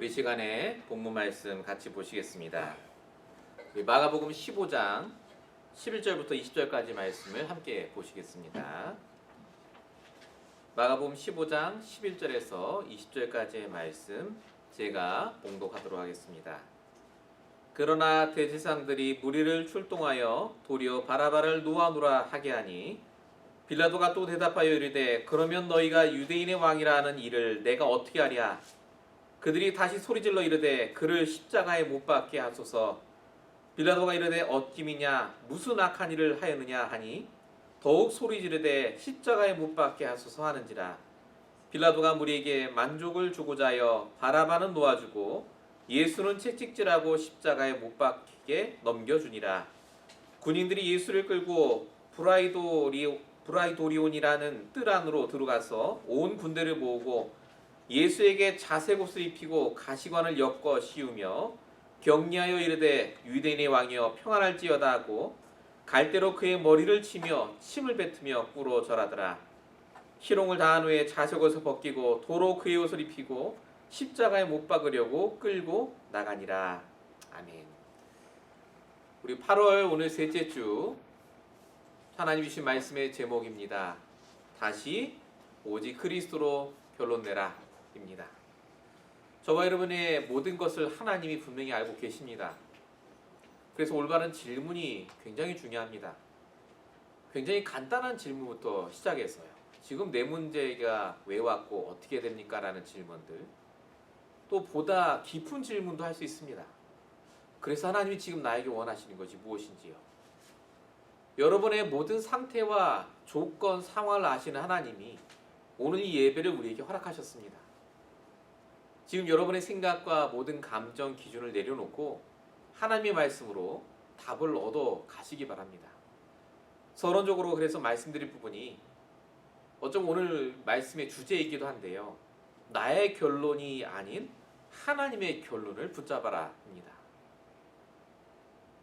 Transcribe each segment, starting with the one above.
우리 시간에 본문 말씀 같이 보시겠습니다. 마가복음 15장 11절부터 20절까지 말씀을 함께 보시겠습니다. 마가복음 15장 11절에서 20절까지의 말씀 제가 봉독하도록 하겠습니다. 그러나 대제사장들이 무리를 출동하여 도리어 바라바를 놓아노라 하게 하니 빌라도가 또 대답하여 이르되 그러면 너희가 유대인의 왕이라 하는 이를 내가 어떻게 하랴? 그들이 다시 소리질러 이르되 그를 십자가에 못 박게 하소서. 빌라도가 이르되 어찌미냐 무슨 악한 일을 하였느냐 하니 더욱 소리지르되 십자가에 못 박게 하소서 하는지라. 빌라도가 무리에게 만족을 주고자 하여 바라바는 놓아주고 예수는 채찍질하고 십자가에 못 박히게 넘겨주니라. 군인들이 예수를 끌고 브라이도리온이라는 뜰 안으로 들어가서 온 군대를 모으고 예수에게 자색옷을 입히고 가시관을 엮어 씌우며 격리하여 이르되 유대인의 왕이여 평안할지어다 하고 갈대로 그의 머리를 치며 침을 뱉으며 꿇어 절하더라. 희롱을 다한 후에 자색옷을 벗기고 도로 그의 옷을 입히고 십자가에 못 박으려고 끌고 나가니라. 아멘. 우리 8월 오늘 셋째 주 하나님 주신 말씀의 제목입니다. 다시 오직 그리스도로 결론 내라 입니다. 저와 여러분의 모든 것을 하나님이 분명히 알고 계십니다. 그래서 올바른 질문이 굉장히 중요합니다. 굉장히 간단한 질문부터 시작해서요. 지금 내 문제가 왜 왔고 어떻게 됩니까? 라는 질문들. 또 보다 깊은 질문도 할 수 있습니다. 그래서 하나님이 지금 나에게 원하시는 것이 무엇인지요. 여러분의 모든 상태와 조건, 상황을 아시는 하나님이 오늘 이 예배를 우리에게 허락하셨습니다. 지금 여러분의 생각과 모든 감정 기준을 내려놓고 하나님의 말씀으로 답을 얻어 가시기 바랍니다. 서론적으로 그래서 말씀드릴 부분이 어쩜 오늘 말씀의 주제이기도 한데요. 나의 결론이 아닌 하나님의 결론을 붙잡아라 입니다.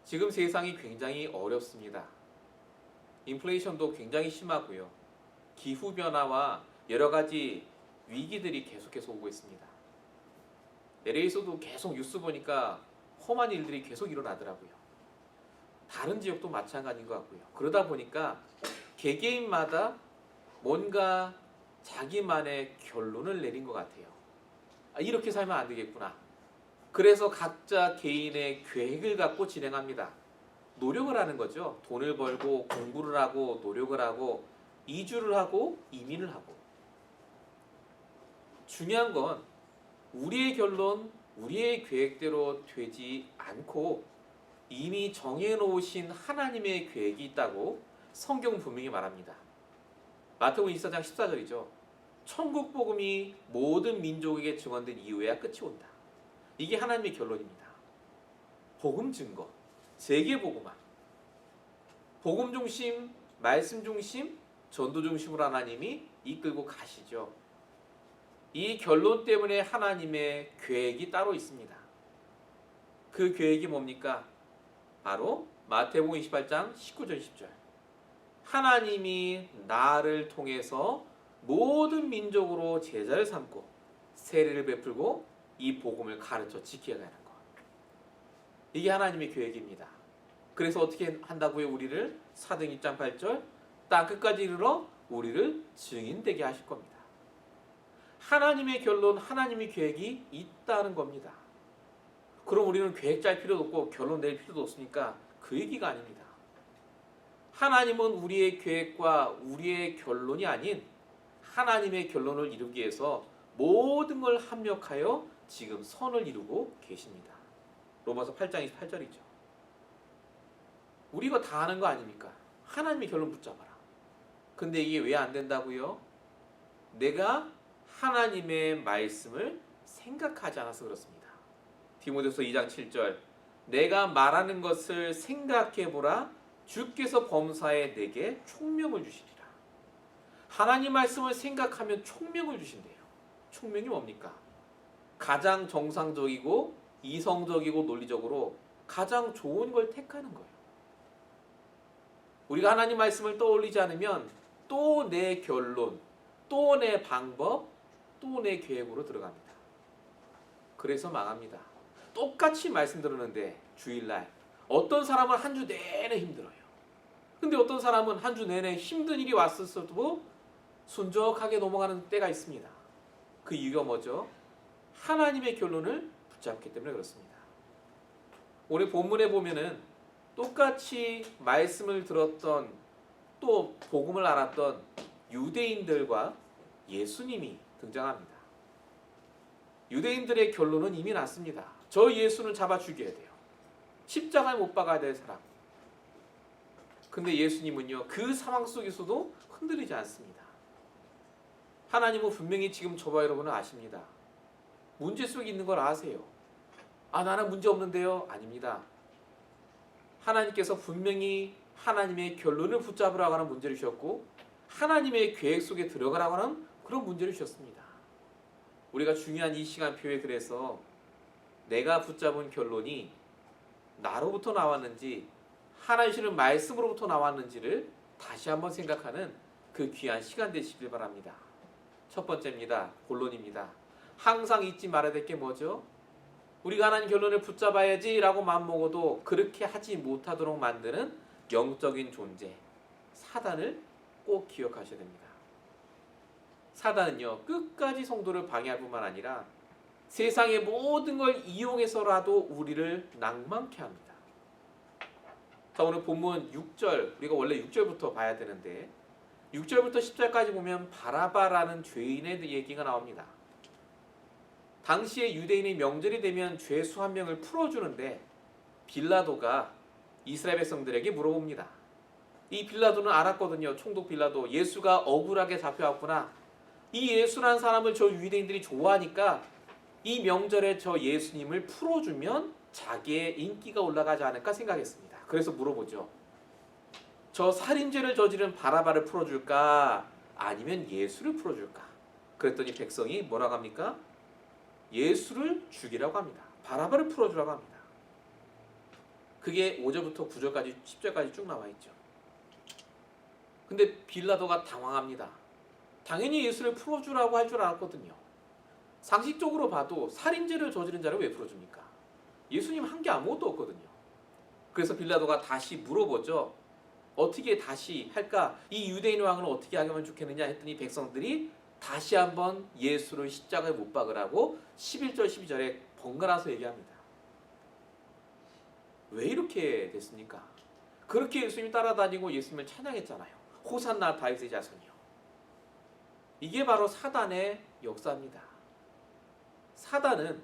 지금 세상이 굉장히 어렵습니다. 인플레이션도 굉장히 심하고요. 기후변화와 여러 가지 위기들이 계속해서 오고 있습니다. LA에서도 계속 뉴스 보니까 험한 일들이 계속 일어나더라고요. 다른 지역도 마찬가지인 것 같고요. 그러다 보니까 개개인마다 뭔가 자기만의 결론을 내린 것 같아요. 이렇게 살면 안 되겠구나. 그래서 각자 개인의 계획을 갖고 진행합니다. 노력을 하는 거죠. 돈을 벌고 공부를 하고 노력을 하고 이주를 하고 이민을 하고. 중요한 건 우리의 결론, 우리의 계획대로 되지 않고 이미 정해놓으신 하나님의 계획이 있다고 성경은 분명히 말합니다. 마태복음 24장 14절이죠. 천국 복음이 모든 민족에게 증언된 이후에야 끝이 온다. 이게 하나님의 결론입니다. 복음 증거, 세계 복음화. 복음 중심, 말씀 중심, 전도 중심으로 하나님이 이끌고 가시죠. 이 결론 때문에 하나님의 계획이 따로 있습니다. 그 계획이 뭡니까? 바로 마태복음 28장 19절 20절. 하나님이 나를 통해서 모든 민족으로 제자를 삼고 세례를 베풀고 이 복음을 가르쳐 지켜야 하는 것. 이게 하나님의 계획입니다. 그래서 어떻게 한다고요? 우리를 사도행 1장 8절 땅 끝까지 이르러 우리를 증인되게 하실 겁니다. 하나님의 결론, 하나님의 계획이 있다는 겁니다. 그럼 우리는 계획 짤 필요도 없고 결론 낼 필요도 없으니까 그 얘기가 아닙니다. 하나님은 우리의 계획과 우리의 결론이 아닌 하나님의 결론을 이루기 위해서 모든 걸 합력하여 지금 선을 이루고 계십니다. 로마서 8장 28절이죠. 우리가 다 아는 거 아닙니까? 하나님의 결론 붙잡아라. 근데 이게 왜 안 된다고요? 내가 하나님의 말씀을 생각하지 않아서 그렇습니다. 디모데후서 2장 7절 내가 말하는 것을 생각해보라. 주께서 범사에 내게 총명을 주시리라. 하나님 말씀을 생각하면 총명을 주신대요. 총명이 뭡니까? 가장 정상적이고 이성적이고 논리적으로 가장 좋은 걸 택하는 거예요. 우리가 하나님 말씀을 떠올리지 않으면 또 내 결론, 또 내 방법, 또 내 계획으로 들어갑니다. 그래서 망합니다. 똑같이 말씀 들었는데 주일날 어떤 사람은 한 주 내내 힘들어요. 근데 어떤 사람은 한 주 내내 힘든 일이 왔었어도 순적하게 넘어가는 때가 있습니다. 그 이유가 뭐죠? 하나님의 결론을 붙잡기 때문에 그렇습니다. 오늘 본문에 보면은 똑같이 말씀을 들었던 또 복음을 알았던 유대인들과 예수님이 등장합니다. 유대인들의 결론은 이미 났습니다. 저 예수는 잡아 죽여야 돼요. 십자가에 못 박아야 될 사람. 근데 예수님은요, 그 상황 속에서도 흔들리지 않습니다. 하나님은 분명히 지금 저와 여러분은 아십니다. 문제 속에 있는 걸 아세요. 나는 문제 없는데요. 아닙니다. 하나님께서 분명히 하나님의 결론을 붙잡으라고 하는 문제를 주셨고 하나님의 계획 속에 들어가라고 하는 그런 문제를 주셨습니다. 우리가 중요한 이 시간표에 그래서 내가 붙잡은 결론이 나로부터 나왔는지 하나님의 말씀으로부터 나왔는지를 다시 한번 생각하는 그 귀한 시간 되시길 바랍니다. 첫 번째입니다. 본론입니다. 항상 잊지 말아야 될 게 뭐죠? 우리가 하나님 결론을 붙잡아야지 라고 마음먹어도 그렇게 하지 못하도록 만드는 영적인 존재 사단을 꼭 기억하셔야 됩니다. 사단은요, 끝까지 성도를 방해할 뿐만 아니라 세상의 모든 걸 이용해서라도 우리를 낭만케 합니다. 자, 오늘 본문 6절, 우리가 원래 6절부터 봐야 되는데 6절부터 10절까지 보면 바라바라는 죄인의 얘기가 나옵니다. 당시에 유대인의 명절이 되면 죄수 한 명을 풀어주는데 빌라도가 이스라엘 백성들에게 물어봅니다. 이 빌라도는 알았거든요. 총독 빌라도, 예수가 억울하게 잡혀왔구나. 이 예수라는 사람을 저 유대인들이 좋아하니까 이 명절에 저 예수님을 풀어주면 자기의 인기가 올라가지 않을까 생각했습니다. 그래서 물어보죠. 저 살인죄를 저지른 바라바를 풀어줄까? 아니면 예수를 풀어줄까? 그랬더니 백성이 뭐라고 합니까? 예수를 죽이라고 합니다. 바라바를 풀어주라고 합니다. 그게 5절부터 9절까지 10절까지 쭉 나와 있죠. 근데 빌라도가 당황합니다. 당연히 예수를 풀어주라고 할 줄 알았거든요. 상식적으로 봐도 살인죄를 저지른 자를 왜 풀어줍니까? 예수님 한 게 아무것도 없거든요. 그래서 빌라도가 다시 물어보죠. 어떻게 다시 할까? 이 유대인 왕은 어떻게 하면 좋겠느냐 했더니 백성들이 다시 한번 예수를 십자가에 못 박으라고 11절 12절에 번갈아서 얘기합니다. 왜 이렇게 됐습니까? 그렇게 예수님이 따라다니고 예수님을 찬양했잖아요. 호산나 다윗의 자손이요. 이게 바로 사단의 역사입니다. 사단은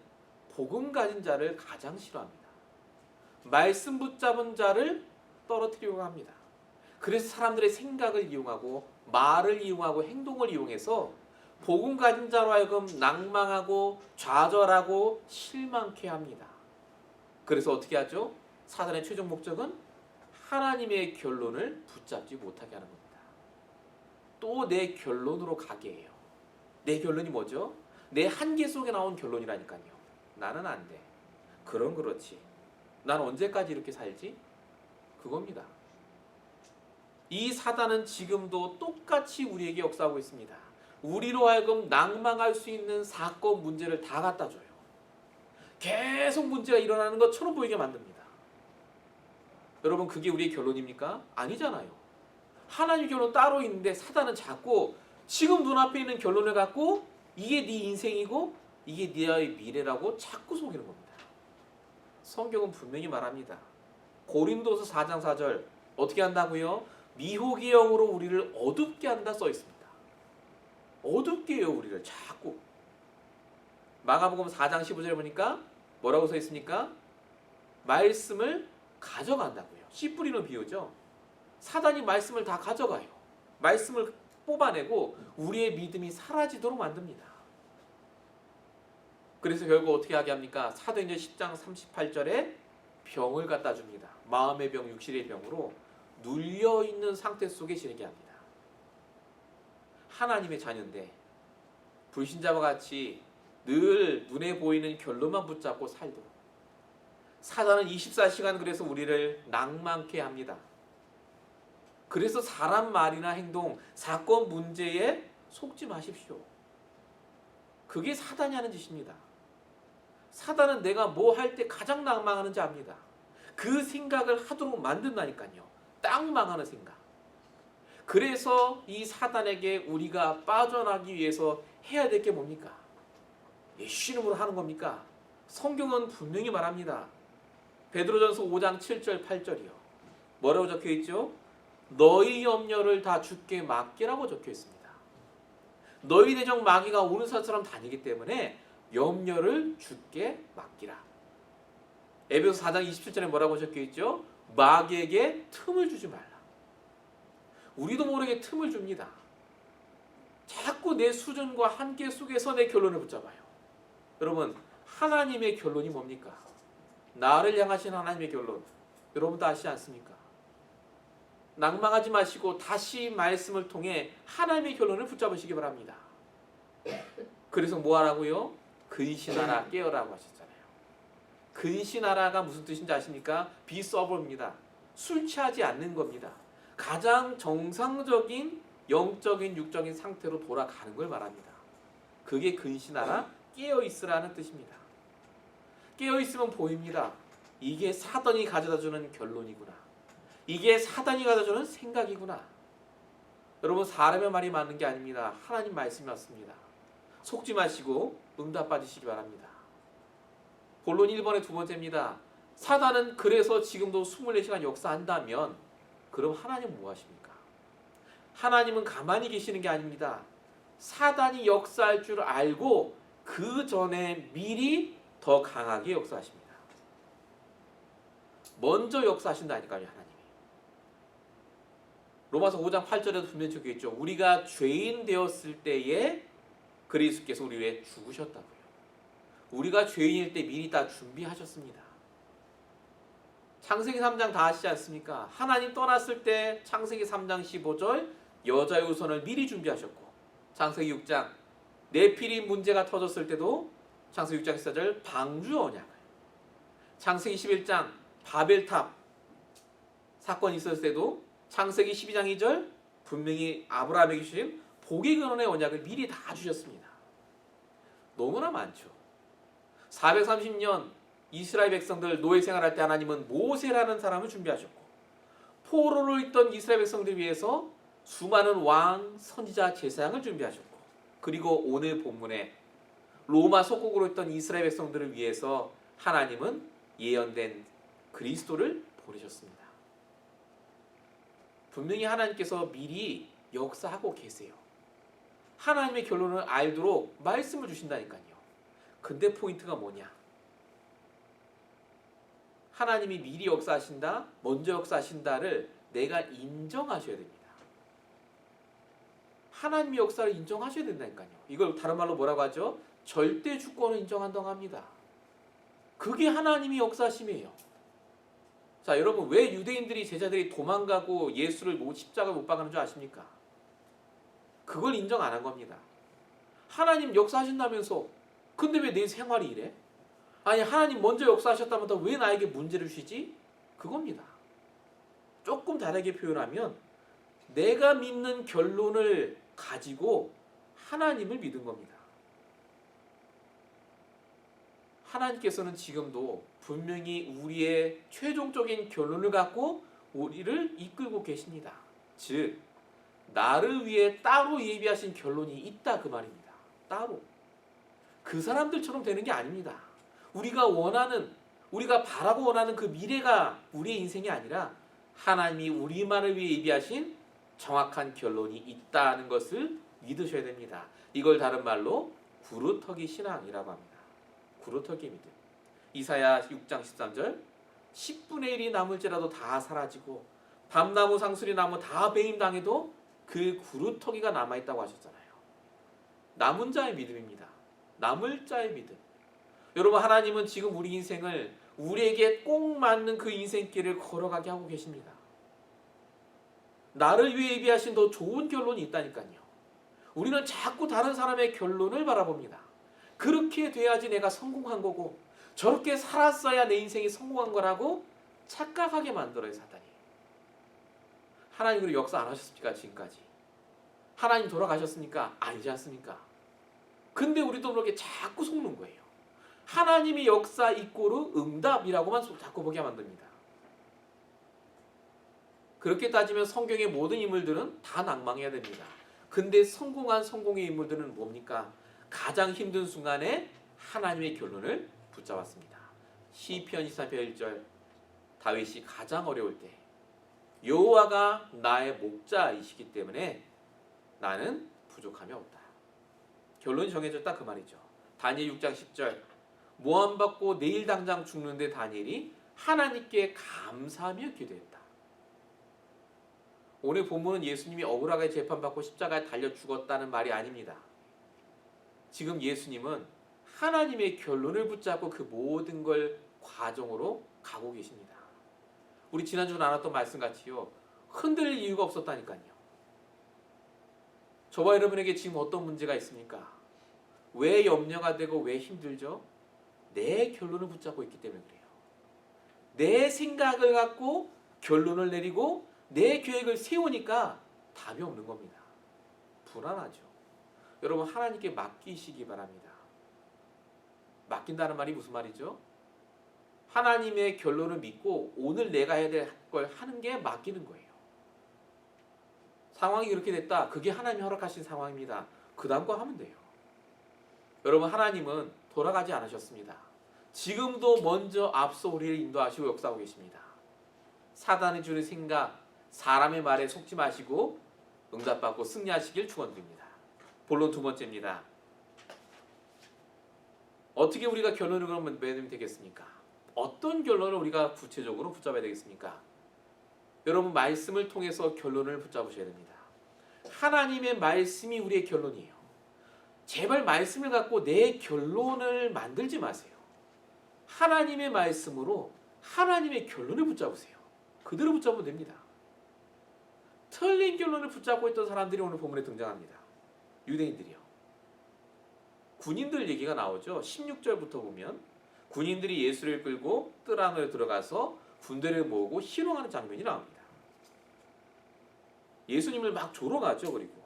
복음 가진 자를 가장 싫어합니다. 말씀 붙잡은 자를 떨어뜨리려고 합니다. 그래서 사람들의 생각을 이용하고 말을 이용하고 행동을 이용해서 복음 가진 자로 하여금 낭망하고 좌절하고 실망케 합니다. 그래서 어떻게 하죠? 사단의 최종 목적은 하나님의 결론을 붙잡지 못하게 하는 겁니다. 또 내 결론으로 가게 해요. 내 결론이 뭐죠? 내 한계 속에 나온 결론이라니까요. 나는 안 돼. 그럼 그렇지. 난 언제까지 이렇게 살지? 그겁니다. 이 사단은 지금도 똑같이 우리에게 역사하고 있습니다. 우리로 하여금 낭망할 수 있는 사건 문제를 다 갖다 줘요. 계속 문제가 일어나는 것처럼 보이게 만듭니다. 여러분, 그게 우리의 결론입니까? 아니잖아요. 하나님의 결론 따로 있는데 사단은 자꾸 지금 눈앞에 있는 결론을 갖고 이게 네 인생이고 이게 네의 미래라고 자꾸 속이는 겁니다. 성경은 분명히 말합니다. 고린도서 4장 4절 어떻게 한다고요? 미혹의 영으로 우리를 어둡게 한다 써 있습니다. 어둡게 해요, 우리를 자꾸. 마가복음 4장 15절에 보니까 뭐라고 써 있습니까? 말씀을 가져간다고요. 씨 뿌리는 비유죠. 사단이 말씀을 다 가져가요. 말씀을 뽑아내고 우리의 믿음이 사라지도록 만듭니다. 그래서 결국 어떻게 하게 합니까? 사도행전 10장 38절에 병을 갖다 줍니다. 마음의 병, 육신의 병으로 눌려있는 상태 속에 지내게 합니다. 하나님의 자녀인데 불신자와 같이 늘 눈에 보이는 결론만 붙잡고 살도록 사단은 24시간 그래서 우리를 낭만케 합니다. 그래서 사람 말이나 행동, 사건 문제에 속지 마십시오. 그게 사단이 하는 짓입니다. 사단은 내가 뭐 할 때 가장 낭망하는지 압니다. 그 생각을 하도록 만든다니까요. 딱 망하는 생각. 그래서 이 사단에게 우리가 빠져나기 위해서 해야 될 게 뭡니까? 예수 이름으로 하는 겁니까? 성경은 분명히 말합니다. 베드로전서 5장 7절 8절이요. 뭐라고 적혀 있죠? 너희 염려를 다 주께 맡기라고 적혀 있습니다. 너희 대적 마귀가 오른살처럼 다니기 때문에 염려를 주께 맡기라. 에베소 4장 27절에 뭐라고 적혀 있죠? 마귀에게 틈을 주지 말라. 우리도 모르게 틈을 줍니다. 자꾸 내 수준과 한계 속에서 내 결론을 붙잡아요. 여러분, 하나님의 결론이 뭡니까? 나를 향하신 하나님의 결론, 여러분도 아시지 않습니까? 낭망하지 마시고 다시 말씀을 통해 하나님의 결론을 붙잡으시기 바랍니다. 그래서 뭐 하라고요? 근신하라, 깨어라고 하셨잖아요. 근신하라가 무슨 뜻인지 아십니까? be sober입니다. 술 취하지 않는 겁니다. 가장 정상적인 영적인 육적인 상태로 돌아가는 걸 말합니다. 그게 근신하라, 깨어있으라는 뜻입니다. 깨어있으면 보입니다. 이게 사단이 가져다주는 결론이구나. 이게 사단이 가져다주는 생각이구나. 여러분, 사람의 말이 맞는 게 아닙니다. 하나님 말씀이 맞습니다. 속지 마시고 응답 받으시기 바랍니다. 본론 1번의 두 번째입니다. 사단은 그래서 지금도 24시간 역사한다면 그럼 하나님은 뭐 하십니까? 하나님은 가만히 계시는 게 아닙니다. 사단이 역사할 줄 알고 그 전에 미리 더 강하게 역사하십니다. 먼저 역사하신다니까요, 하나님이. 로마서 5장 8절에도 분명히 적혀 있죠. 우리가 죄인 되었을 때에 그리스도께서 우리 위해 죽으셨다고요. 우리가 죄인일 때 미리 다 준비하셨습니다. 창세기 3장 다 아시지 않습니까? 하나님 떠났을 때 창세기 3장 15절 여자의 후손을 미리 준비하셨고, 창세기 6장 네피림 문제가 터졌을 때도 창세기 6장 14절 방주 언약을, 창세기 11장 바벨탑 사건이 있었을 때도 창세기 12장 2절 분명히 아브라함에게 주신 복의 근원의 언약을 미리 다 주셨습니다. 너무나 많죠. 430년 이스라엘 백성들 노예 생활할 때 하나님은 모세라는 사람을 준비하셨고, 포로로 있던 이스라엘 백성들 위해서 수많은 왕, 선지자, 제사장을 준비하셨고, 그리고 오늘 본문에 로마 속국으로 있던 이스라엘 백성들을 위해서 하나님은 예언된 그리스도를 보내셨습니다. 분명히 하나님께서 미리 역사하고 계세요. 하나님의 결론을 알도록 말씀을 주신다니까요. 근데 포인트가 뭐냐? 하나님이 미리 역사하신다, 먼저 역사하신다를 내가 인정하셔야 됩니다. 하나님의 역사를 인정하셔야 된다니까요. 이걸 다른 말로 뭐라고 하죠? 절대 주권을 인정한다고 합니다. 그게 하나님의 역사심이에요. 자, 여러분, 왜 유대인들이 제자들이 도망가고 예수를 십자가에 못 박는 줄 아십니까? 그걸 인정 안 한 겁니다. 하나님 역사하신다면서 근데 왜 내 생활이 이래? 아니, 하나님 먼저 역사하셨다면서 왜 나에게 문제를 주시지? 그겁니다. 조금 다르게 표현하면 내가 믿는 결론을 가지고 하나님을 믿은 겁니다. 하나님께서는 지금도 분명히 우리의 최종적인 결론을 갖고 우리를 이끌고 계십니다. 즉, 나를 위해 따로 예비하신 결론이 있다 그 말입니다. 따로. 그 사람들처럼 되는 게 아닙니다. 우리가 원하는, 우리가 바라고 원하는 그 미래가 우리의 인생이 아니라 하나님이 우리만을 위해 예비하신 정확한 결론이 있다는 것을 믿으셔야 됩니다. 이걸 다른 말로 구루터기 신앙이라고 합니다. 구루터기 믿음. 이사야 6장 13절 10분의 1이 남을지라도 다 사라지고 밤나무 상수리 나무 다 배임당해도 그 구루터기가 남아있다고 하셨잖아요. 남은 자의 믿음입니다. 남을 자의 믿음. 여러분, 하나님은 지금 우리 인생을 우리에게 꼭 맞는 그 인생길을 걸어가게 하고 계십니다. 나를 위해 예비하신 더 좋은 결론이 있다니까요. 우리는 자꾸 다른 사람의 결론을 바라봅니다. 그렇게 돼야지 내가 성공한 거고, 저렇게 살았어야 내 인생이 성공한 거라고 착각하게 만들어요, 사단이. 하나님 그리고 역사 안 하셨습니까? 지금까지. 하나님 돌아가셨습니까? 아니지 않습니까? 근데 우리도 그렇게 자꾸 속는 거예요. 하나님의 역사 이꼬르 응답이라고만 자꾸 보게 만듭니다. 그렇게 따지면 성경의 모든 인물들은 다 낭망해야 됩니다. 근데 성공한 성공의 인물들은 뭡니까? 가장 힘든 순간에 하나님의 결론을 붙잡았습니다. 시편 23편 1절, 다윗이 가장 어려울 때 여호와가 나의 목자이시기 때문에 나는 부족함이 없다. 결론이 정해졌다 그 말이죠. 다니엘 6장 10절, 모함받고 내일 당장 죽는데 다니엘이 하나님께 감사하며 기도했다. 오늘 본문은 예수님이 억울하게 재판받고 십자가에 달려 죽었다는 말이 아닙니다. 지금 예수님은 하나님의 결론을 붙잡고 그 모든 걸 과정으로 가고 계십니다. 우리 지난주 나눴던 말씀같이요, 흔들릴 이유가 없었다니까요. 저와 여러분에게 지금 어떤 문제가 있습니까? 왜 염려가 되고 왜 힘들죠? 내 결론을 붙잡고 있기 때문에 그래요. 내 생각을 갖고 결론을 내리고 내 계획을 세우니까 답이 없는 겁니다. 불안하죠. 여러분, 하나님께 맡기시기 바랍니다. 맡긴다는 말이 무슨 말이죠? 하나님의 결론을 믿고 오늘 내가 해야 될 걸 하는 게 맡기는 거예요. 상황이 그렇게 됐다. 그게 하나님이 허락하신 상황입니다. 그 다음 거 하면 돼요. 여러분, 하나님은 돌아가지 않으셨습니다. 지금도 먼저 앞서 우리를 인도하시고 역사하고 계십니다. 사단이 주는 생각, 사람의 말에 속지 마시고 응답받고 승리하시길 축원드립니다. 본론 두 번째입니다. 어떻게 우리가 결론을 그러면 내면 되겠습니까? 어떤 결론을 우리가 구체적으로 붙잡아야 되겠습니까? 여러분, 말씀을 통해서 결론을 붙잡으셔야 됩니다. 하나님의 말씀이 우리의 결론이에요. 제발 말씀을 갖고 내 결론을 만들지 마세요. 하나님의 말씀으로 하나님의 결론을 붙잡으세요. 그대로 붙잡으면 됩니다. 틀린 결론을 붙잡고 있던 사람들이 오늘 본문에 등장합니다. 유대인들이요. 군인들 얘기가 나오죠. 16절부터 보면 군인들이 예수를 끌고 뜰 안으로 들어가서 군대를 모으고 희롱하는 장면이 나옵니다. 예수님을 막 조롱하죠. 그리고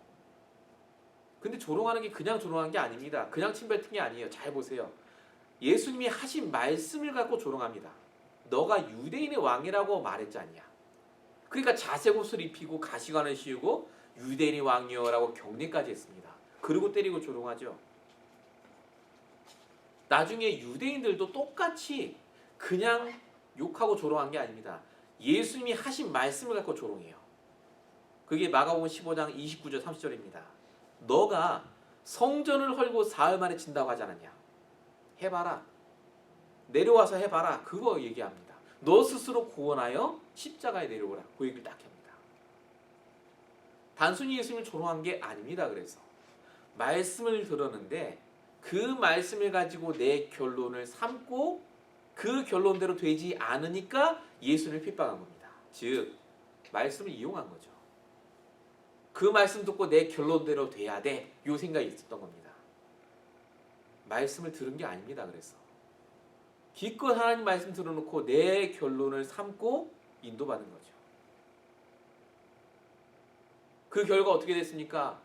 근데 조롱하는 게 그냥 조롱한 게 아닙니다. 그냥 침뱉은 게 아니에요. 잘 보세요. 예수님이 하신 말씀을 갖고 조롱합니다. 너가 유대인의 왕이라고 말했지 않냐. 그러니까 자색옷을 입히고 가시관을 씌우고 유대인의 왕이여라고 경례까지 했습니다. 그리고 때리고 조롱하죠. 나중에 유대인들도 똑같이 그냥 욕하고 조롱한 게 아닙니다. 예수님이 하신 말씀을 갖고 조롱해요. 그게 마가복음 15장 29절 30절입니다. 너가 성전을 헐고 사흘 만에 진다고 하지 않았냐. 해봐라. 내려와서 해봐라. 그거 얘기합니다. 너 스스로 구원하여 십자가에 내려오라. 그 얘기를 딱 합니다. 단순히 예수님을 조롱한 게 아닙니다. 그래서 말씀을 들었는데 그 말씀을 가지고 내 결론을 삼고 그 결론대로 되지 않으니까 예수님을 핍박한 겁니다. 즉 말씀을 이용한 거죠. 그 말씀 듣고 내 결론대로 돼야 돼. 이 생각이 있었던 겁니다. 말씀을 들은 게 아닙니다. 그래서 기껏 하나님 말씀 들어놓고 내 결론을 삼고 인도받은 거죠. 그 결과 어떻게 됐습니까?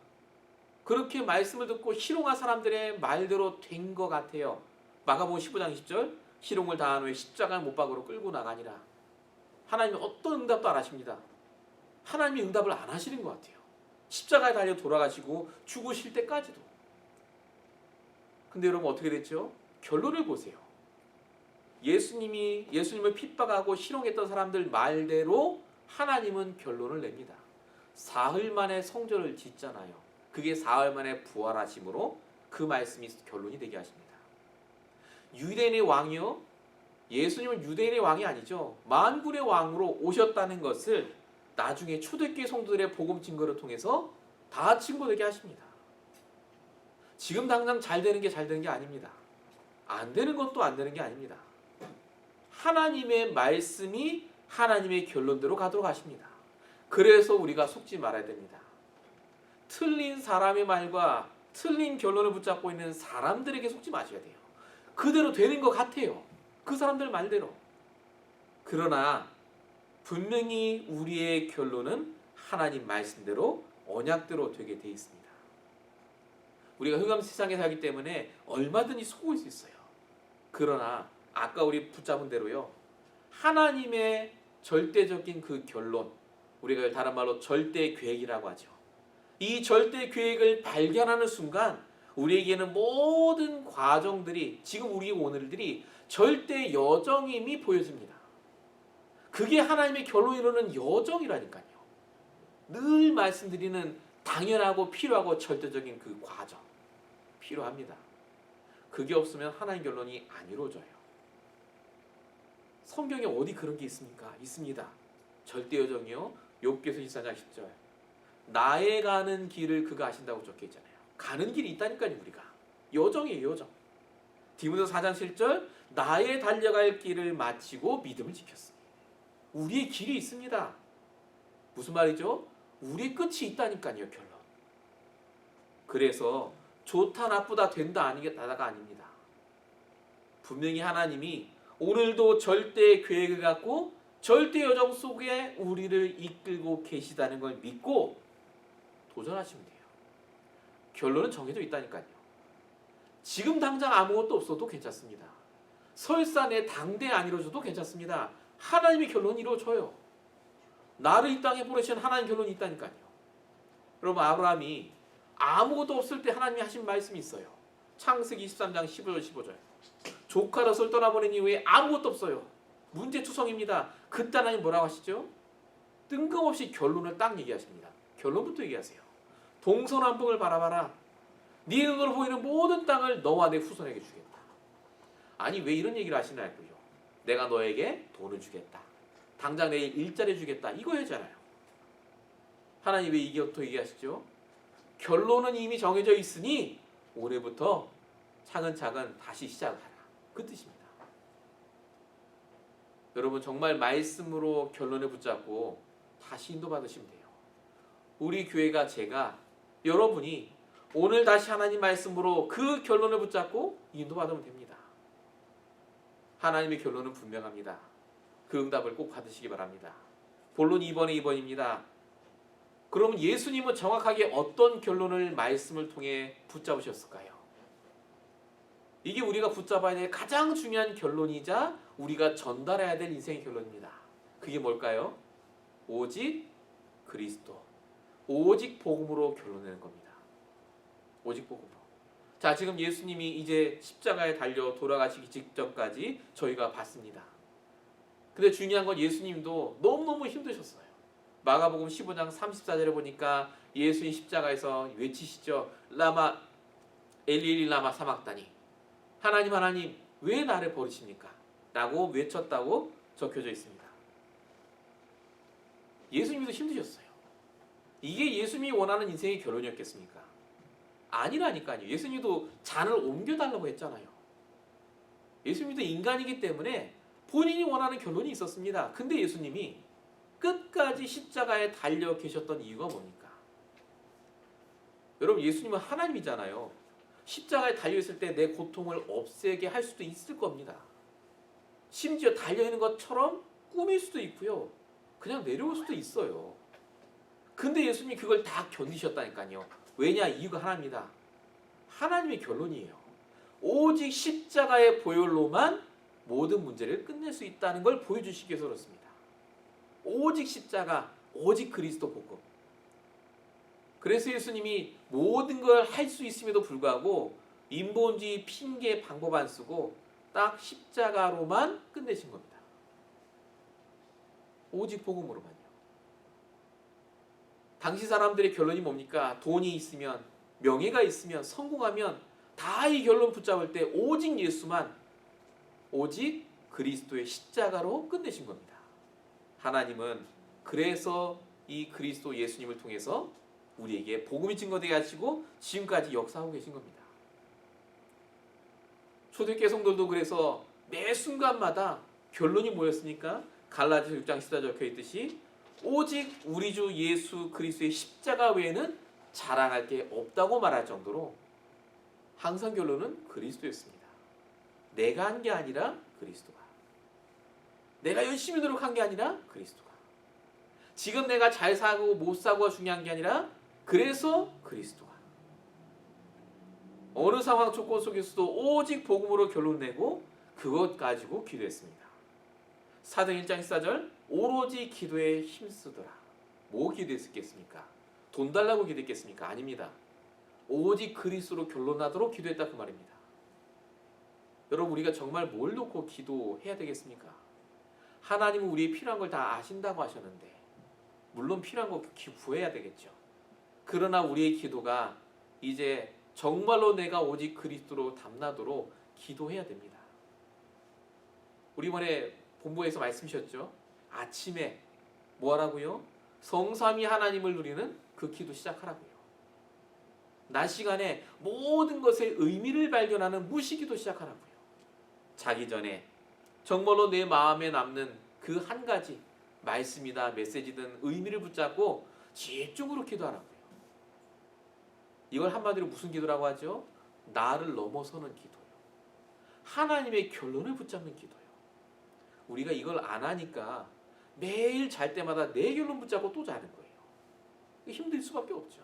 그렇게 말씀을 듣고 희롱한 사람들의 말대로 된 것 같아요. 마가복음 15장 20절, 희롱을 당한 후에 십자가를 못 박으로 끌고 나가니라. 하나님이 어떤 응답도 안 하십니다. 하나님이 응답을 안 하시는 것 같아요. 십자가에 달려 돌아가시고 죽으실 때까지도. 근데 여러분 어떻게 됐죠? 결론을 보세요. 예수님을 핍박하고 희롱했던 사람들 말대로 하나님은 결론을 냅니다. 사흘 만에 성전을 짓잖아요. 그게 사흘 만에 부활하심으로 그 말씀이 결론이 되게 하십니다. 유대인의 왕이요? 예수님은 유대인의 왕이 아니죠. 만군의 왕으로 오셨다는 것을 나중에 초대교회 성도들의 복음 증거를 통해서 다 증거되게 하십니다. 지금 당장 잘 되는 게 잘 되는 게 아닙니다. 안 되는 것도 안 되는 게 아닙니다. 하나님의 말씀이 하나님의 결론대로 가도록 하십니다. 그래서 우리가 속지 말아야 됩니다. 틀린 사람의 말과 틀린 결론을 붙잡고 있는 사람들에게 속지 마셔야 돼요. 그대로 되는 것 같아요. 그 사람들 말대로. 그러나 분명히 우리의 결론은 하나님 말씀대로 언약대로 되게 돼 있습니다. 우리가 흑암 세상에 살기 때문에 얼마든지 속을 수 있어요. 그러나 아까 우리 붙잡은 대로요. 하나님의 절대적인 그 결론, 우리가 다른 말로 절대 계획이라고 하죠. 이 절대 계획을 발견하는 순간 우리에게는 모든 과정들이, 지금 우리 오늘들이 절대 여정임이 보여집니다. 그게 하나님의 결론을 이루는 여정이라니까요. 늘 말씀드리는 당연하고 필요하고 절대적인 그 과정 필요합니다. 그게 없으면 하나님 결론이 안 이루어져요. 성경에 어디 그런 게 있습니까? 있습니다. 절대 여정이요. 욥기서 14장 10절. 나의 가는 길을 그가 아신다고 적혀 있잖아요. 가는 길이 있다니까요, 우리가. 여정이에요, 여정. 디모데서 4장 7절. 나의 달려갈 길을 마치고 믿음을 지켰으니. 우리의 길이 있습니다. 무슨 말이죠? 우리의 끝이 있다니까요, 결론. 그래서 좋다 나쁘다 된다 아니겠다가 아닙니다. 분명히 하나님이 오늘도 절대 계획을 갖고 절대 여정 속에 우리를 이끌고 계시다는 걸 믿고 도전하시면 돼요. 결론은 정해져 있다니까요. 지금 당장 아무것도 없어도 괜찮습니다. 설사 내 당대 안 이루어져도 괜찮습니다. 하나님의 결론이 이루어져요. 나를 이 땅에 보내신 하나님 결론이 있다니까요. 여러분, 아브라함이 아무것도 없을 때 하나님이 하신 말씀이 있어요. 창세기 23장 15절 15절. 조카 롯을 떠나보낸 이후에 아무것도 없어요. 문제투성입니다. 그때 하나님 뭐라고 하시죠? 뜬금없이 결론을 딱 얘기하십니다. 결론부터 얘기하세요. 동서남북을 바라봐라. 네 눈으로 보이는 모든 땅을 너와 내 후손에게 주겠다. 아니, 왜 이런 얘기를 하시나요? 내가 너에게 돈을 주겠다. 당장 내일 일자리 주겠다. 이거였잖아요. 하나님 왜 이것부터 얘기하시죠? 결론은 이미 정해져 있으니 올해부터 차근차근 다시 시작하라. 그 뜻입니다. 여러분, 정말 말씀으로 결론을 붙잡고 다시 인도받으시면 돼요. 우리 교회가, 제가, 여러분이 오늘 다시 하나님 말씀으로 그 결론을 붙잡고 인도받으면 됩니다. 하나님의 결론은 분명합니다. 그 응답을 꼭 받으시기 바랍니다. 본론 2번의 2번입니다. 그러면 예수님은 정확하게 어떤 결론을 말씀을 통해 붙잡으셨을까요? 이게 우리가 붙잡아야 될 가장 중요한 결론이자 우리가 전달해야 될 인생의 결론입니다. 그게 뭘까요? 오직 그리스도, 오직 복음으로 결론내는 겁니다. 오직 복음으로. 자, 지금 예수님이 이제 십자가에 달려 돌아가시기 직전까지 저희가 봤습니다. 근데 중요한 건 예수님도 너무너무 힘드셨어요. 마가복음 15장 34절에 보니까 예수님 십자가에서 외치시죠. 라마 엘리 라마 사막다니. 하나님 하나님 왜 나를 버리십니까? 라고 외쳤다고 적혀져 있습니다. 예수님도 힘드셨어요. 이게 예수님이 원하는 인생의 결론이었겠습니까? 아니라니까요. 예수님도 잔을 옮겨달라고 했잖아요. 예수님도 인간이기 때문에 본인이 원하는 결론이 있었습니다. 근데 예수님이 끝까지 십자가에 달려 계셨던 이유가 뭡니까? 여러분, 예수님은 하나님이잖아요. 십자가에 달려있을 때 내 고통을 없애게 할 수도 있을 겁니다. 심지어 달려있는 것처럼 꾸밀 수도 있고요. 그냥 내려올 수도 있어요. 근데 예수님이 그걸 다 견디셨다니까요. 왜냐? 이유가 하나입니다. 하나님의 결론이에요. 오직 십자가의 보혈로만 모든 문제를 끝낼 수 있다는 걸 보여주시기 위해서 그렇습니다. 오직 십자가, 오직 그리스도 복음. 그래서 예수님이 모든 걸 할 수 있음에도 불구하고 인본주의 핑계 방법 안 쓰고 딱 십자가로만 끝내신 겁니다. 오직 복음으로만요. 당시 사람들의 결론이 뭡니까? 돈이 있으면, 명예가 있으면, 성공하면 다 이 결론 붙잡을 때 오직 예수만, 오직 그리스도의 십자가로 끝내신 겁니다. 하나님은 그래서 이 그리스도 예수님을 통해서 우리에게 복음이 증거되게 하시고 지금까지 역사하고 계신 겁니다. 초대교회 성도들도 그래서 매 순간마다 결론이 뭐였습니까? 갈라디아서 6장 14절 적혀 있듯이 오직 우리 주 예수 그리스도의 십자가 외에는 자랑할 게 없다고 말할 정도로 항상 결론은 그리스도였습니다. 내가 한 게 아니라 그리스도가. 내가 열심히 노력한 게 아니라 그리스도가. 지금 내가 잘 사고 못 사고가 중요한 게 아니라 그래서 그리스도가. 어느 상황 조건 속에서도 오직 복음으로 결론 내고 그것 가지고 기도했습니다. 사도행 1장 14절 오로지 기도에 힘쓰더라. 뭐 기도했겠습니까? 돈 달라고 기도했겠습니까? 아닙니다. 오직 그리스도로 결론나도록 기도했다 그 말입니다. 여러분 우리가 정말 뭘 놓고 기도해야 되겠습니까? 하나님은 우리의 필요한 걸 다 아신다고 하셨는데 물론 필요한 거 구해야 되겠죠. 그러나 우리의 기도가 이제 정말로 내가 오직 그리스도로 담나도록 기도해야 됩니다. 우리 이번에 본부에서 말씀하셨죠. 아침에 뭐 하라고요? 성삼위 하나님을 누리는 그 기도 시작하라고요. 낮 시간에 모든 것의 의미를 발견하는 무시기도 시작하라고요. 자기 전에 정말로 내 마음에 남는 그 한 가지 말씀이다 메시지든 의미를 붙잡고 집중으로 기도하라고요. 이걸 한마디로 무슨 기도라고 하죠? 나를 넘어서는 기도요. 하나님의 결론을 붙잡는 기도요. 우리가 이걸 안 하니까 매일 잘 때마다 내 결론 붙잡고 또 자는 거예요. 힘들 수밖에 없죠.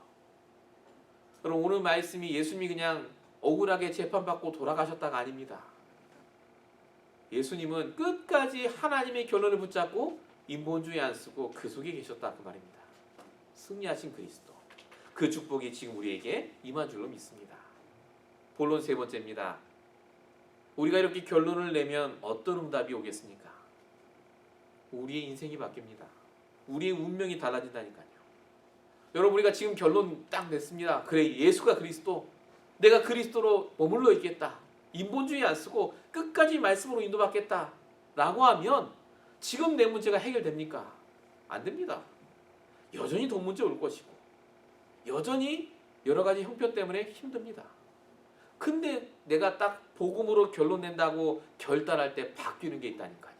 그럼 오늘 말씀이 예수님이 그냥 억울하게 재판받고 돌아가셨다가 아닙니다. 예수님은 끝까지 하나님의 결론을 붙잡고 인본주의 안 쓰고 그 속에 계셨다 그 말입니다. 승리하신 그리스도. 그 축복이 지금 우리에게 임한 줄로 믿습니다. 본론 세 번째입니다. 우리가 이렇게 결론을 내면 어떤 응답이 오겠습니까? 우리의 인생이 바뀝니다. 우리의 운명이 달라진다니까요. 여러분 우리가 지금 결론 딱 냈습니다. 그래 예수가 그리스도, 내가 그리스도로 머물러 있겠다. 인본주의 안 쓰고 끝까지 말씀으로 인도받겠다 라고 하면 지금 내 문제가 해결됩니까? 안 됩니다. 여전히 돈 문제 올 것이고 여전히 여러 가지 형편 때문에 힘듭니다. 근데 내가 딱 복음으로 결론 낸다고 결단할 때 바뀌는 게 있다니까요.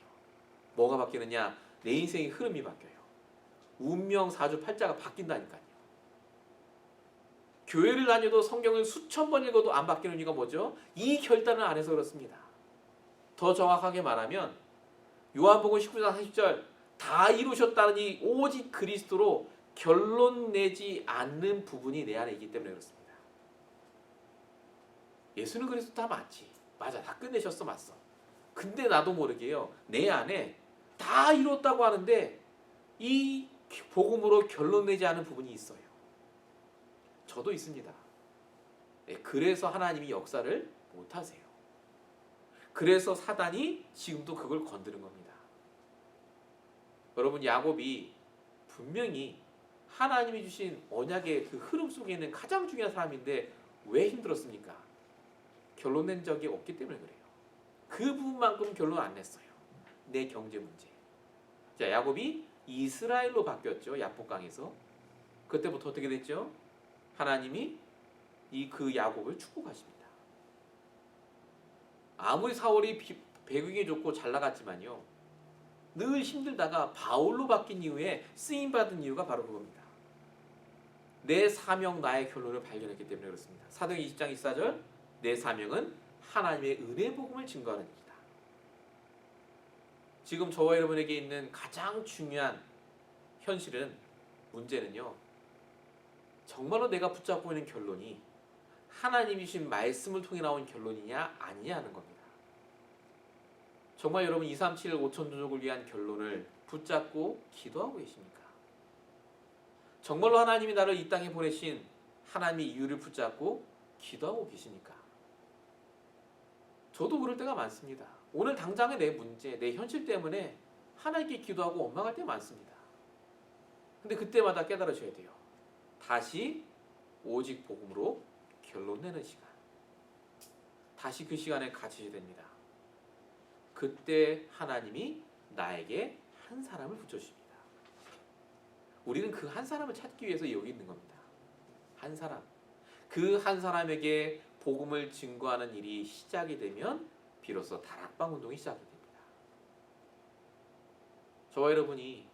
뭐가 바뀌느냐? 내 인생의 흐름이 바뀌어요. 운명 사주팔자가 바뀐다니까요. 교회를 다녀도 성경을 수천 번 읽어도 안 바뀌는 이유가 뭐죠? 이 결단을 안 해서 그렇습니다. 더 정확하게 말하면 요한복음 19장 40절 다 이루셨다는 이 오직 그리스도로 결론 내지 않는 부분이 내 안에 있기 때문에 그렇습니다. 예수는 그리스도 다 맞지. 맞아. 다 끝내셨어. 맞어. 근데 나도 모르게요. 내 안에 다 이뤘다고 하는데 이 복음으로 결론 내지 않은 부분이 있어요. 저도 있습니다. 그래서 하나님이 역사를 못하세요. 그래서 사단이 지금도 그걸 건드는 겁니다. 여러분 야곱이 분명히 하나님이 주신 언약의 그 흐름 속에 있는 가장 중요한 사람인데 왜 힘들었습니까? 결론 낸 적이 없기 때문에 그래요. 그 부분만큼 결론 안 냈어요. 내 경제 문제. 자, 야곱이 이스라엘로 바뀌었죠. 야복강에서. 그때부터 어떻게 됐죠? 하나님이 그 야곱을 축복하십니다. 아무리 사울이 배경이 좋고 잘 나갔지만요. 늘 힘들다가 바울로 바뀐 이후에 쓰임받은 이유가 바로 그겁니다. 내 사명 나의 결론을 발견했기 때문에 그렇습니다. 사도행 20장 24절 내 사명은 하나님의 은혜 복음을 증거하는 일이다. 지금 저와 여러분에게 있는 가장 중요한 현실은 문제는요. 정말로 내가 붙잡고 있는 결론이 하나님이 주신 말씀을 통해 나온 결론이냐 아니냐 하는 겁니다. 정말 여러분 237 5천족을 위한 결론을 붙잡고 기도하고 계십니까? 정말로 하나님이 나를 이 땅에 보내신 하나님의 이유를 붙잡고 기도하고 계십니까? 저도 그럴 때가 많습니다. 오늘 당장의 내 문제, 내 현실 때문에 하나님께 기도하고 원망할 때 많습니다. 근데 그때마다 깨달으셔야 돼요. 다시 오직 복음으로 결론 내는 시간. 다시 그 시간에 갇히셔야 됩니다. 그때 하나님이 나에게 한 사람을 붙여주십니다. 우리는 그 한 사람을 찾기 위해서 여기 있는 겁니다. 한 사람. 그 한 사람에게 복음을 증거하는 일이 시작이 되면 비로소 다락방 운동이 시작이 됩니다. 저와 여러분이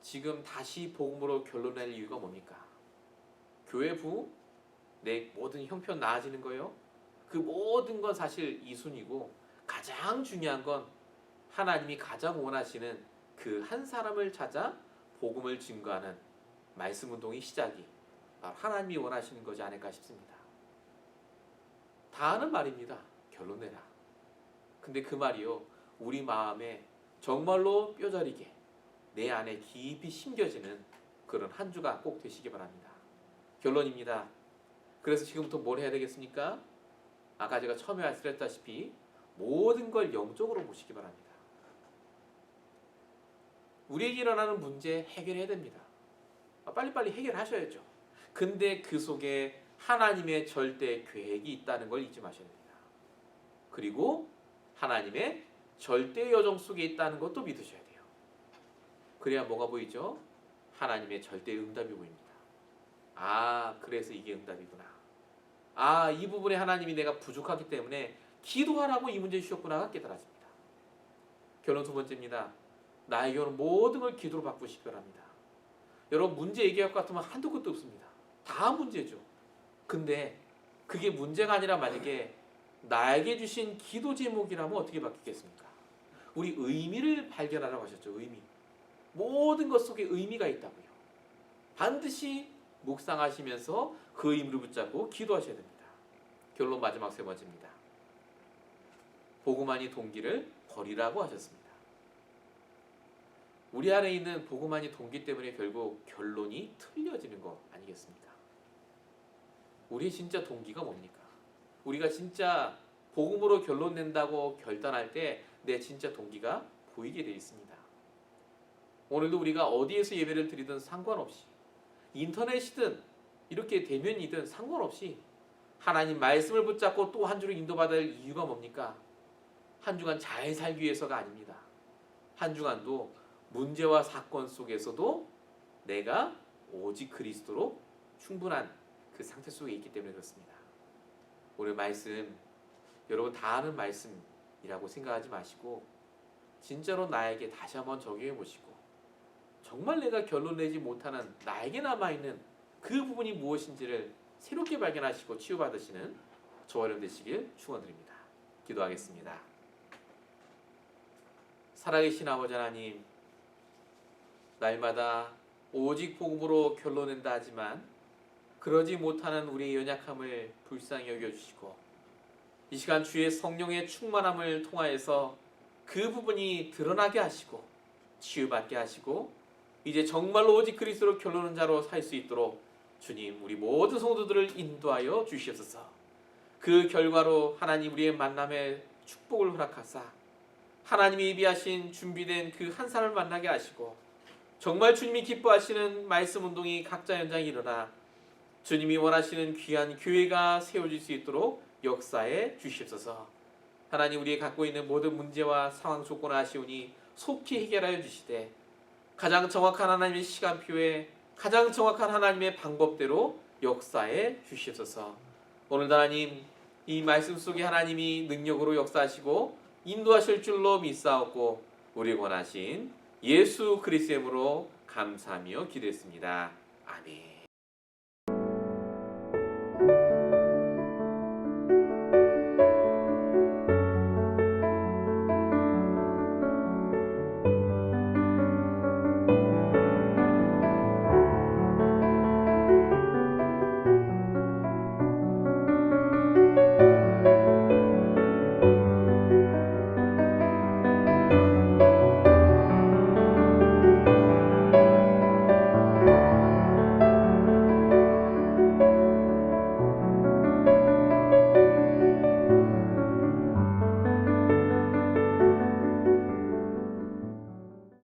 지금 다시 복음으로 결론 낼 이유가 뭡니까? 교회 부, 내 모든 형편 나아지는 거예요. 그 모든 건 사실 이순이고 가장 중요한 건 하나님이 가장 원하시는 그 한 사람을 찾아 복음을 증거하는 말씀 운동의 시작이 바로 하나님이 원하시는 것이 아닐까 싶습니다. 다 하는 말입니다. 결론 내라. 근데 그 말이요, 우리 마음에 정말로 뼈저리게 내 안에 깊이 심겨지는 그런 한 주가 꼭 되시기 바랍니다. 결론입니다. 그래서 지금부터 뭘 해야 되겠습니까? 아까 제가 처음에 말씀드렸다시피 모든 걸 영적으로 보시기 바랍니다. 우리에게 일어나는 문제 해결해야 됩니다. 빨리빨리 해결하셔야죠. 근데 그 속에 하나님의 절대 계획이 있다는 걸 잊지 마셔야 됩니다. 그리고 하나님의 절대 여정 속에 있다는 것도 믿으셔야 돼요. 그래야 뭐가 보이죠? 하나님의 절대 응답이 보입니다. 아, 그래서 이게 응답이구나. 아, 이 부분에 하나님이 내가 부족하기 때문에 기도하라고 이 문제 주셨구나가 깨달아집니다. 결론 두 번째입니다. 나에게는 모든 걸 기도로 바꾸시기 바랍니다. 여러분, 문제 얘기할 것 같으면 한도 끝도 없습니다. 다 문제죠. 근데 그게 문제가 아니라 만약에 나에게 주신 기도 제목이라면 어떻게 바뀌겠습니까? 우리 의미를 발견하라고 하셨죠. 의미. 모든 것 속에 의미가 있다고요. 반드시 묵상하시면서 그 의미를 붙잡고 기도하셔야 됩니다. 결론 마지막 세 번째입니다. 보고만이 동기를 버리라고 하셨습니다. 우리 안에 있는 보고만이 동기 때문에 결국 결론이 틀려지는 거 아니겠습니까? 우리의 진짜 동기가 뭡니까? 우리가 진짜 복음으로 결론 낸다고 결단할 때 내 진짜 동기가 보이게 되어 있습니다. 오늘도 우리가 어디에서 예배를 드리든 상관없이, 인터넷이든 이렇게 대면이든 상관없이 하나님 말씀을 붙잡고 또 한 주를 인도받을 이유가 뭡니까? 한 주간 잘 살기 위해서가 아닙니다. 한 주간도 문제와 사건 속에서도 내가 오직 그리스도로 충분한 그 상태 속에 있기 때문에 그렇습니다. 오늘 말씀 여러분 다 아는 말씀이라고 생각하지 마시고 진짜로 나에게 다시 한번 적용해 보시고 정말 내가 결론 내지 못하는 나에게 남아있는 그 부분이 무엇인지를 새롭게 발견하시고 치유받으시는 저와 여러분 되시길 축원드립니다. 기도하겠습니다. 살아계신 아버지 하나님, 날마다 오직 복음으로 결론낸다 하지만 그러지 못하는 우리의 연약함을 불쌍히 여겨주시고 이 시간 주의 성령의 충만함을 통하여서 그 부분이 드러나게 하시고 치유받게 하시고 이제 정말로 오직 그리스도로 결론한 자로 살 수 있도록 주님 우리 모든 성도들을 인도하여 주시옵소서. 그 결과로 하나님 우리의 만남에 축복을 허락하사 하나님이 예비하신 준비된 그 한 사람을 만나게 하시고 정말 주님이 기뻐하시는 말씀 운동이 각자 현장에 일어나 주님이 원하시는 귀한 교회가 세워질 수 있도록 역사해 주시옵소서. 하나님 우리가 갖고 있는 모든 문제와 상황 조건을 아시오니 속히 해결하여 주시되 가장 정확한 하나님의 시간표에 가장 정확한 하나님의 방법대로 역사해 주시옵소서. 오늘도 하나님 이 말씀 속에 하나님이 능력으로 역사하시고 인도하실 줄로 믿사옵고 우리 원하신 예수 그리스도의 이름으로 감사하며 기도했습니다. 아멘.